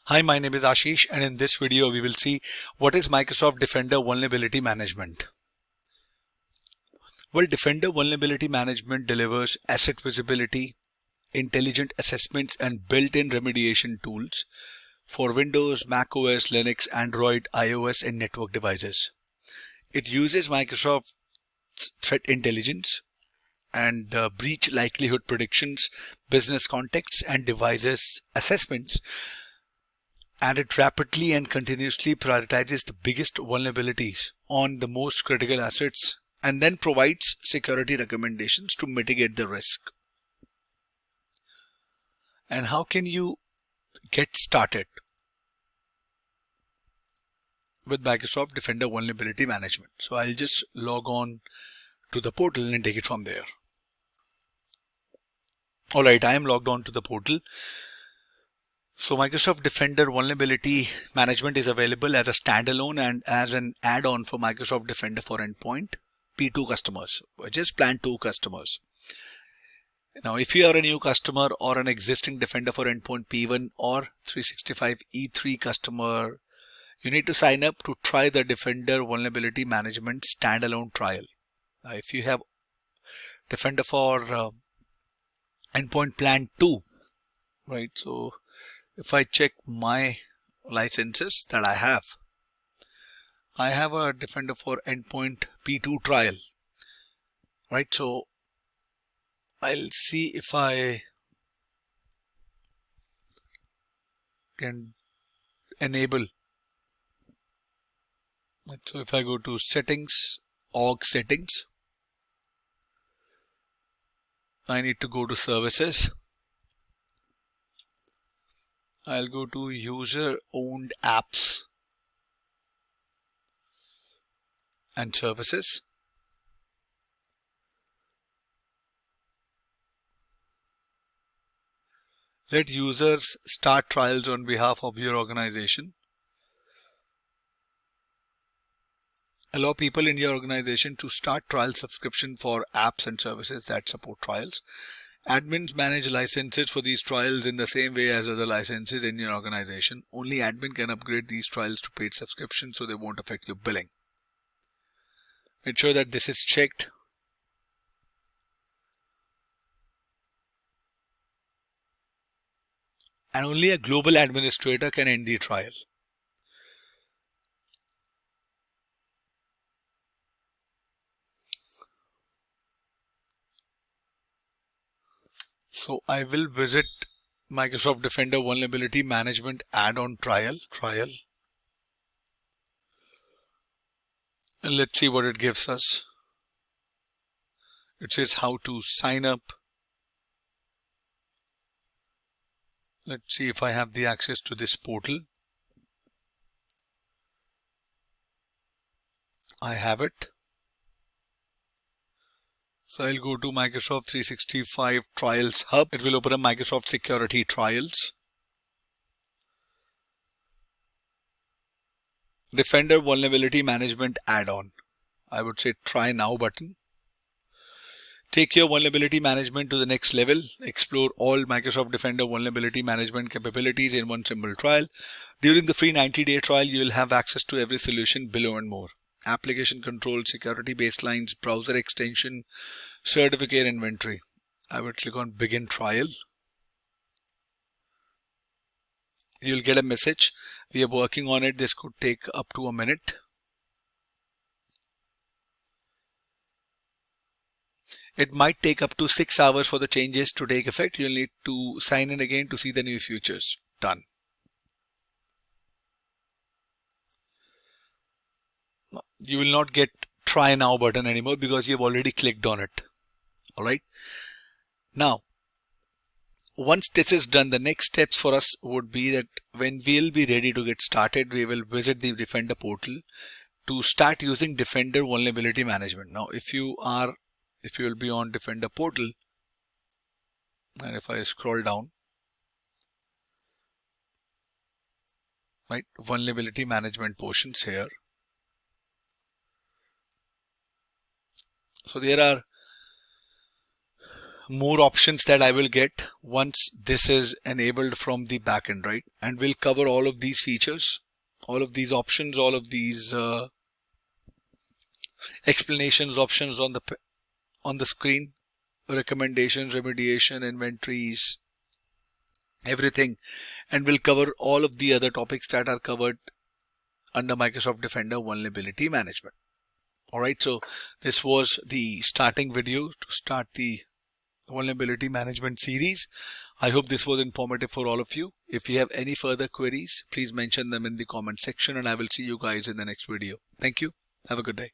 Hi, my name is Ashish, and in this video we will see what is Microsoft Defender Vulnerability Management. Well, Defender Vulnerability Management delivers asset visibility, intelligent assessments, and built-in remediation tools for Windows, Mac OS, Linux, Android, iOS, and network devices. It uses Microsoft's threat intelligence and breach likelihood predictions, business contexts, and devices assessments, and it rapidly and continuously prioritizes the biggest vulnerabilities on the most critical assets and then provides security recommendations to mitigate the risk. And how can you get started with Microsoft Defender Vulnerability Management? So I'll just log on to the portal and take it from there. Alright, I am logged on to the portal. So Microsoft Defender Vulnerability Management is available as a standalone and as an add-on for Microsoft Defender for Endpoint P2 customers, which is Plan 2 customers. Now, if you are a new customer or an existing Defender for Endpoint P1 or 365 E3 customer, you need to sign up to try the Defender Vulnerability Management standalone trial. Now, if you have Defender for Endpoint Plan 2, right? So if I check my licenses that I have a Defender for Endpoint P2 trial, right? So I'll see if I can enable. So if I go to settings, org settings, I need to go to services. I'll go to user owned apps and services. Let users start trials on behalf of your organization. Allow people in your organization to start trial subscription for apps and services that support trials. Admins manage licenses for these trials in the same way as other licenses in your organization. Only admin can upgrade these trials to paid subscription so they won't affect your billing. Make sure that this is checked. And only a global administrator can end the trial. So I will visit Microsoft Defender Vulnerability Management add-on trial. And let's see what it gives us. It says how to sign up. Let's see if I have the access to this portal. I have it. So I'll go to Microsoft 365 Trials Hub. It will open up Microsoft Security Trials. Defender Vulnerability Management add-on. I would say try now button. Take your vulnerability management to the next level. Explore all Microsoft Defender vulnerability management capabilities in one simple trial. During the free 90-day trial, you will have access to every solution below and more. Application control, security baselines, browser extension, certificate inventory. I would click on begin trial. You'll get a message. We are working on it. This could take up to a minute. It might take up to 6 hours for the changes to take effect. You'll need to sign in again to see the new features. Done. You will not get try now button anymore because you've already clicked on it. Alright. Now, once this is done, the next steps for us would be that when we'll be ready to get started, we will visit the Defender portal to start using Defender Vulnerability Management. Now, if you will be on Defender portal, and if I scroll down, right, vulnerability management portions here. So there are more options that I will get once this is enabled from the backend, right? And we'll cover all of these features, all of these options, all of these explanations, options on the screen, recommendations, remediation, inventories, everything. And we'll cover all of the other topics that are covered under Microsoft Defender Vulnerability Management. All right, so this was the starting video to start the Vulnerability Management series. I hope this was informative for all of you. If you have any further queries, please mention them in the comment section, and I will see you guys in the next video. Thank you. Have a good day.